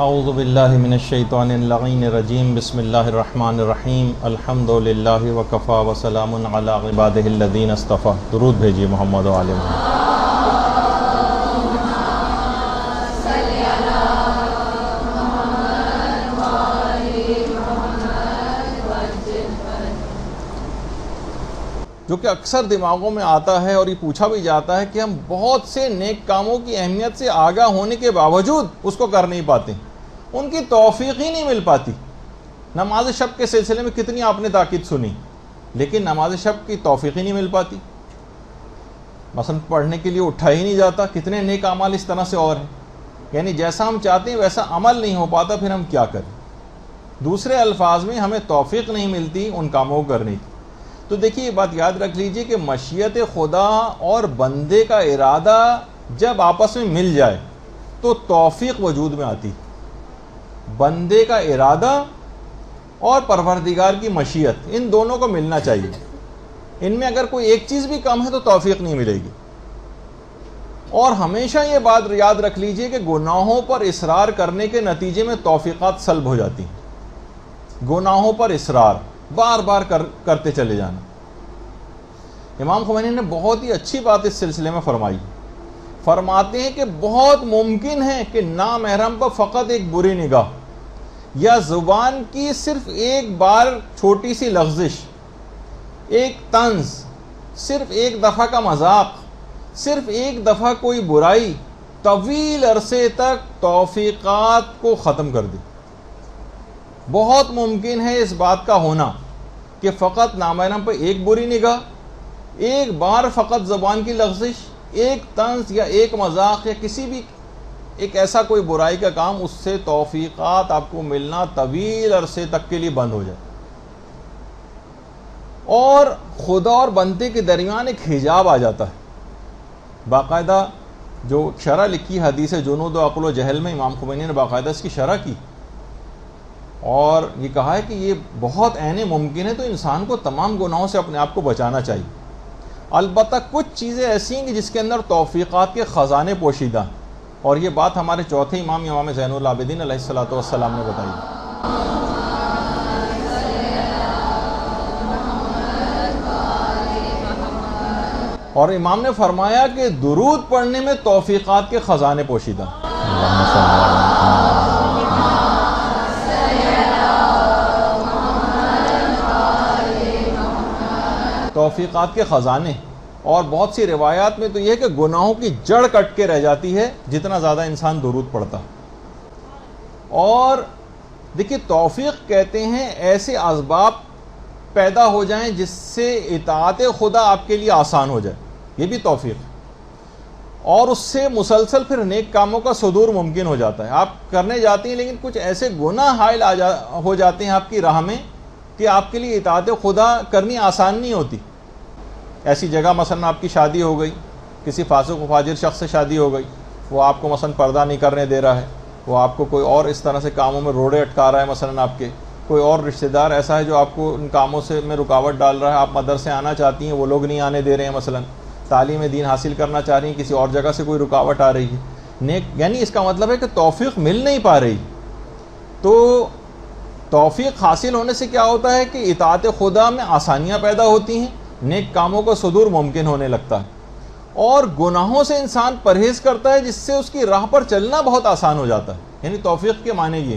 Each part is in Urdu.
اعوذ باللہ من الشیطان اللعین الرجیم بسم اللہ الرحمن الرحیم الحمد للہ وکفی وسلام علی عبادہ الذین اصطفی. درود بھیجیے محمد و آل محمد. جو کہ اکثر دماغوں میں آتا ہے اور یہ پوچھا بھی جاتا ہے کہ ہم بہت سے نیک کاموں کی اہمیت سے آگاہ ہونے کے باوجود اس کو کر نہیں پاتے، ان کی توفیق ہی نہیں مل پاتی. نماز شب کے سلسلے میں کتنی آپ نے تاکید سنی، لیکن نماز شب کی توفیق ہی نہیں مل پاتی. مثلا پڑھنے کے لیے اٹھا ہی نہیں جاتا. کتنے نیک اعمال اس طرح سے اور ہیں، یعنی جیسا ہم چاہتے ہیں ویسا عمل نہیں ہو پاتا، پھر ہم کیا کریں؟ دوسرے الفاظ میں ہمیں توفیق نہیں ملتی ان کاموں کو کرنے کی. تو دیکھیے یہ بات یاد رکھ لیجئے کہ مشیت خدا اور بندے کا ارادہ جب آپس میں مل جائے تو توفیق وجود میں آتی. بندے کا ارادہ اور پروردگار کی مشیت، ان دونوں کو ملنا چاہیے. ان میں اگر کوئی ایک چیز بھی کم ہے تو توفیق نہیں ملے گی. اور ہمیشہ یہ بات یاد رکھ لیجئے کہ گناہوں پر اصرار کرنے کے نتیجے میں توفیقات سلب ہو جاتی ہیں. گناہوں پر اصرار، بار بار کرتے چلے جانا. امام خمینی نے بہت ہی اچھی بات اس سلسلے میں فرمائی. فرماتے ہیں کہ بہت ممکن ہے کہ نامحرم پر فقط ایک بری نگاہ یا زبان کی صرف ایک بار چھوٹی سی لغزش، ایک طنز، صرف ایک دفعہ کا مذاق، صرف ایک دفعہ کوئی برائی طویل عرصے تک توفیقات کو ختم کر دے. بہت ممکن ہے اس بات کا ہونا کہ فقط نامحرم پر ایک بری نگاہ، ایک بار فقط زبان کی لغزش، ایک طنز یا ایک مذاق یا کسی بھی ایک ایسا کوئی برائی کا کام، اس سے توفیقات آپ کو ملنا طویل عرصے تک کے لیے بند ہو جائے. اور خدا اور بندے کے درمیان ایک حجاب آ جاتا ہے. باقاعدہ جو شرح لکھی حدیث جنود و عقل و جہل میں امام خمینی نے باقاعدہ اس کی شرح کی اور یہ کہا ہے کہ یہ بہت عین ممکن ہے، تو انسان کو تمام گناہوں سے اپنے آپ کو بچانا چاہیے. البتہ کچھ چیزیں ایسی ہیں کہ جس کے اندر توفیقات کے خزانے پوشیدہ ہیں، اور یہ بات ہمارے چوتھے امام زین العابدین علیہ الصلوۃ والسلام نے بتائی. اور امام نے فرمایا کہ درود پڑھنے میں توفیقات کے خزانے پوشیدہ ہیں. توفیقات کے خزانے. اور بہت سی روایات میں تو یہ ہے کہ گناہوں کی جڑ کٹ کے رہ جاتی ہے جتنا زیادہ انسان درود پڑھتا. اور دیکھیے توفیق کہتے ہیں ایسے اسباب پیدا ہو جائیں جس سے اطاعت خدا آپ کے لیے آسان ہو جائے، یہ بھی توفیق. اور اس سے مسلسل پھر نیک کاموں کا صدور ممکن ہو جاتا ہے. آپ کرنے جاتے ہیں لیکن کچھ ایسے گناہ حائل ہو جاتے ہیں آپ کی راہ میں کہ آپ کے لیے اطاعت خدا کرنی آسان نہیں ہوتی. ایسی جگہ مثلا آپ کی شادی ہو گئی، کسی فاسق و فاجر شخص سے شادی ہو گئی، وہ آپ کو مثلا پردہ نہیں کرنے دے رہا ہے، وہ آپ کو کوئی اور اس طرح سے کاموں میں روڑے اٹکا رہا ہے، مثلا آپ کے کوئی اور رشتہ دار ایسا ہے جو آپ کو ان کاموں سے میں رکاوٹ ڈال رہا ہے. آپ مدرسے آنا چاہتی ہیں، وہ لوگ نہیں آنے دے رہے ہیں، مثلا تعلیم دین حاصل کرنا چاہ رہی ہیں، کسی اور جگہ سے کوئی رکاوٹ آ رہی ہے. نیک یعنی اس کا مطلب ہے کہ توفیق مل نہیں پا رہی. تو توفیق حاصل ہونے سے کیا ہوتا ہے کہ اطاعت خدا میں آسانیاں پیدا ہوتی ہیں، نیک کاموں کا صدور ممکن ہونے لگتا ہے، اور گناہوں سے انسان پرہیز کرتا ہے جس سے اس کی راہ پر چلنا بہت آسان ہو جاتا ہے. یعنی توفیق کے معنی یہ.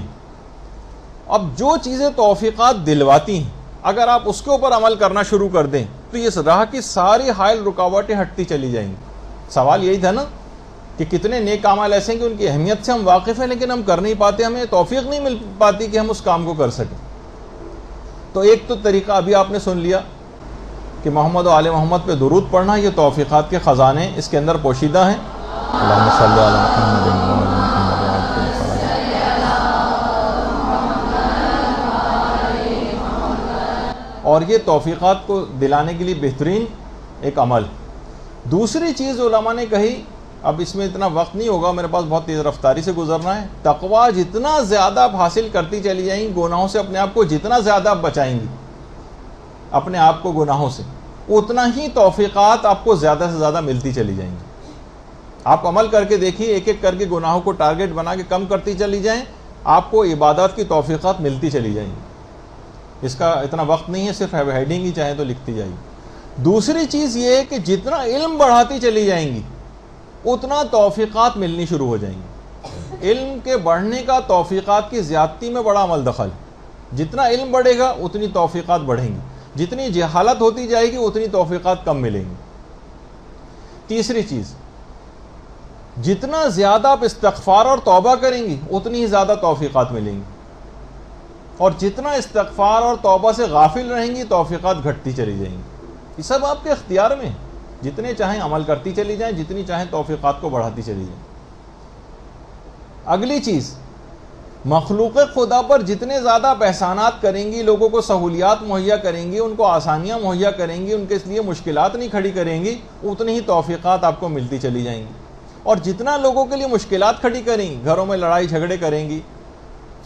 اب جو چیزیں توفیقات دلواتی ہیں اگر آپ اس کے اوپر عمل کرنا شروع کر دیں تو یہ راہ کی ساری حائل رکاوٹیں ہٹتی چلی جائیں گی. سوال یہی تھا نا کہ کتنے نیک اعمال ایسے ہیں کہ ان کی اہمیت سے ہم واقف ہیں لیکن ہم کر نہیں پاتے، ہمیں توفیق نہیں مل پاتی کہ ہم اس کام کو کر سکیں. تو ایک تو طریقہ ابھی آپ نے سن لیا کہ محمد و آل محمد پہ درود پڑھنا، یہ توفیقات کے خزانے اس کے اندر پوشیدہ ہیں. اللہم صلی علی محمد و آل محمد. اور یہ توفیقات کو دلانے کے لیے بہترین ایک عمل. دوسری چیز علماء نے کہی، اب اس میں اتنا وقت نہیں ہوگا، میرے پاس بہت تیز رفتاری سے گزرنا ہے. تقویٰ جتنا زیادہ آپ حاصل کرتی چلی جائیں گی، گناہوں سے اپنے آپ کو جتنا زیادہ آپ بچائیں گی اپنے آپ کو گناہوں سے، اتنا ہی توفیقات آپ کو زیادہ سے زیادہ ملتی چلی جائیں گی. آپ عمل کر کے دیکھیے، ایک ایک کر کے گناہوں کو ٹارگٹ بنا کے کم کرتی چلی جائیں، آپ کو عبادات کی توفیقات ملتی چلی جائیں گی. اس کا اتنا وقت نہیں ہے, صرف ہیڈنگ ہی چاہیں تو لکھتی جائیں گی. دوسری چیز یہ ہے کہ جتنا علم بڑھاتی چلی جائیں گی اتنا توفیقات ملنی شروع ہو جائیں گی. علم کے بڑھنے کا توفیقات کی زیادتی میں بڑا عمل دخل. جتنا علم بڑھے گا اتنی توفیقات بڑھیں گی, جتنی جہالت ہوتی جائے گی اتنی توفیقات کم ملیں گی. تیسری چیز, جتنا زیادہ آپ استغفار اور توبہ کریں گی اتنی ہی زیادہ توفیقات ملیں گی, اور جتنا استغفار اور توبہ سے غافل رہیں گی توفیقات گھٹتی چلی جائیں گی. یہ سب آپ کے اختیار میں, جتنے چاہیں عمل کرتی چلی جائیں, جتنی چاہیں توفیقات کو بڑھاتی چلی جائیں. اگلی چیز, مخلوق خدا پر جتنے زیادہ آپ احسانات کریں گی, لوگوں کو سہولیات مہیا کریں گی, ان کو آسانیاں مہیا کریں گی, ان کے اس لیے مشکلات نہیں کھڑی کریں گی, اتنی ہی توفیقات آپ کو ملتی چلی جائیں گی. اور جتنا لوگوں کے لیے مشکلات کھڑی کریں گی, گھروں میں لڑائی جھگڑے کریں گی,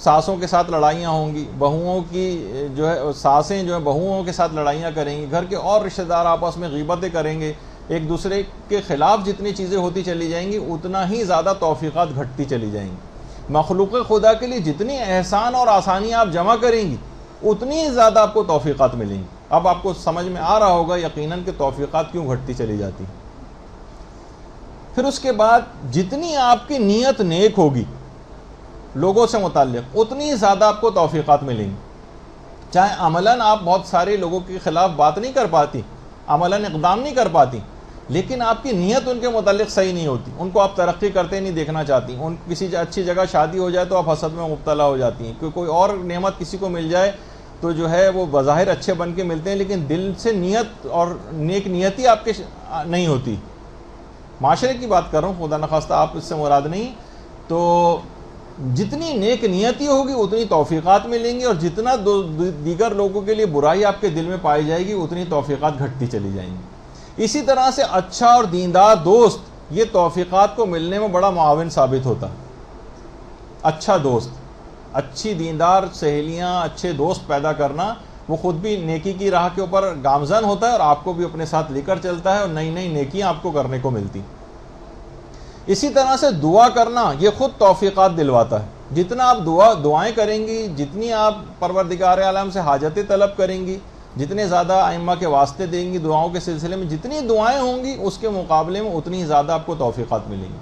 ساسوں کے ساتھ لڑائیاں ہوں گی, بہوؤں کی جو ہے ساسیں جو ہے بہوؤں کے ساتھ لڑائیاں کریں گی, گھر کے اور رشتہ دار آپس میں غیبتیں کریں گے, ایک دوسرے کے خلاف جتنی چیزیں ہوتی چلی جائیں گی اتنا ہی زیادہ توفیقات گھٹتی چلی جائیں گی. مخلوق خدا کے لیے جتنی احسان اور آسانیاں آپ جمع کریں گی اتنی ہی زیادہ آپ کو توفیقات ملیں گی. اب آپ کو سمجھ میں آ رہا ہوگا یقیناً کہ توفیقات کیوں گھٹتی چلی جاتی. پھر اس کے بعد جتنی آپ کی نیت نیک ہوگی لوگوں سے متعلق اتنی ہی زیادہ آپ کو توفیقات ملیں گی. چاہے عملاً آپ بہت سارے لوگوں کے خلاف بات نہیں کر پاتی, عملاً اقدام نہیں کر پاتی, لیکن آپ کی نیت ان کے متعلق صحیح نہیں ہوتی, ان کو آپ ترقی کرتے نہیں دیکھنا چاہتی, ان کسی اچھی جگہ شادی ہو جائے تو آپ حسد میں مبتلا ہو جاتی ہیں, کہ کوئی اور نعمت کسی کو مل جائے تو جو ہے وہ بظاہر اچھے بن کے ملتے ہیں لیکن دل سے نیت اور نیک نیتی آپ کے نہیں ہوتی. معاشرے کی بات کر رہا ہوں, خدا نخواستہ آپ اس سے مراد نہیں. تو جتنی نیک نیتی ہوگی اتنی توفیقات ملیں گی, اور جتنا دیگر لوگوں کے لیے برائی آپ کے دل میں پائی جائے گی اتنی توفیقات گھٹتی چلی جائیں گی. اسی طرح سے اچھا اور دیندار دوست یہ توفیقات کو ملنے میں بڑا معاون ثابت ہوتا. اچھا دوست, اچھی دیندار سہیلیاں, اچھے دوست پیدا کرنا, وہ خود بھی نیکی کی راہ کے اوپر گامزن ہوتا ہے اور آپ کو بھی اپنے ساتھ لے کر چلتا ہے, اور نئی نئی نیکیاں آپ کو کرنے کو ملتی. اسی طرح سے دعا کرنا یہ خود توفیقات دلواتا ہے. جتنا آپ دعائیں کریں گی, جتنی آپ پروردگار عالم سے حاجتیں طلب کریں گی, جتنے زیادہ ائمہ کے واسطے دیں گی دعاؤں کے سلسلے میں, جتنی دعائیں ہوں گی اس کے مقابلے میں اتنی ہی زیادہ آپ کو توفیقات ملیں گی.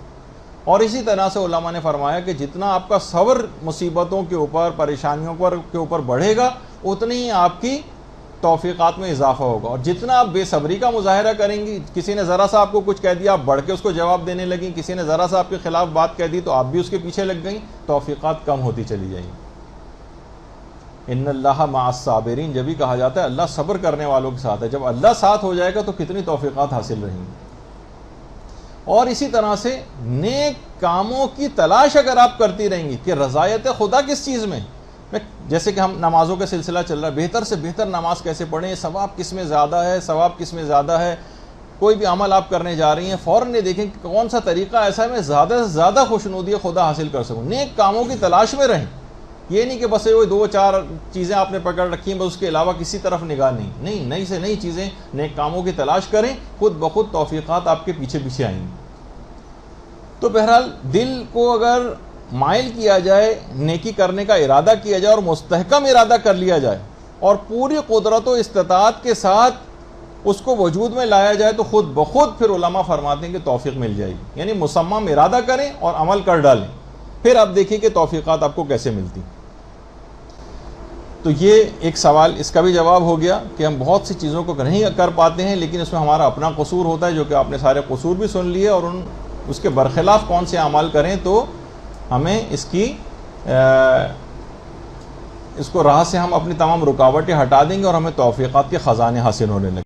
اور اسی طرح سے علماء نے فرمایا کہ جتنا آپ کا صبر مصیبتوں کے اوپر, پریشانیوں کے اوپر بڑھے گا اتنی ہی آپ کی توفیقات میں اضافہ ہوگا. اور جتنا آپ بے صبری کا مظاہرہ کریں گی, کسی نے ذرا سا آپ کو کچھ کہہ دیا آپ بڑھ کے اس کو جواب دینے لگیں, کسی نے ذرا سا آپ کے خلاف بات کہہ دی تو آپ بھی اس کے پیچھے لگ گئیں, توفیقات کم ہوتی چلی جائیں گی. ان اللہ مع الصابرین جب بھی کہا جاتا ہے اللہ صبر کرنے والوں کے ساتھ ہے. جب اللہ ساتھ ہو جائے گا تو کتنی توفیقات حاصل رہیں گی. اور اسی طرح سے نیک کاموں کی تلاش اگر آپ کرتی رہیں گی کہ رضایت خدا کس چیز میں, جیسے کہ ہم نمازوں کا سلسلہ چل رہا ہے, بہتر سے بہتر نماز کیسے پڑھیں, ثواب کس میں زیادہ ہے, ثواب کس میں زیادہ ہے. کوئی بھی عمل آپ کرنے جا رہی ہیں فوراً یہ دیکھیں کہ کون سا طریقہ ایسا ہے میں زیادہ سے زیادہ خوشنودی خدا حاصل کر سکوں. نیک کاموں کی تلاش میں رہیں, یہ نہیں کہ بس وہ 2-4 چیزیں آپ نے پکڑ رکھی ہیں بس اس کے علاوہ کسی طرف نگاہ نہیں, نئی سے نئی چیزیں نیک کاموں کی تلاش کریں, خود بخود توفیقات آپ کے پیچھے پیچھے آئیں گی. تو بہرحال دل کو اگر مائل کیا جائے, نیکی کرنے کا ارادہ کیا جائے اور مستحکم ارادہ کر لیا جائے اور پوری قدرت و استطاعت کے ساتھ اس کو وجود میں لایا جائے تو خود بخود پھر علماء فرماتے ہیں کہ توفیق مل جائے گی. یعنی مصمم ارادہ کریں اور عمل کر ڈالیں, پھر آپ دیکھیں کہ توفیقات آپ کو کیسے ملتی. تو یہ ایک سوال, اس کا بھی جواب ہو گیا کہ ہم بہت سی چیزوں کو نہیں کر پاتے ہیں لیکن اس میں ہمارا اپنا قصور ہوتا ہے, جو کہ آپ نے سارے قصور بھی سن لیے, اور اس کے برخلاف کون سے اعمال کریں تو ہمیں اس کو راہ سے ہم اپنی تمام رکاوٹیں ہٹا دیں گے اور ہمیں توفیقات کے خزانے حاصل ہونے لگیں.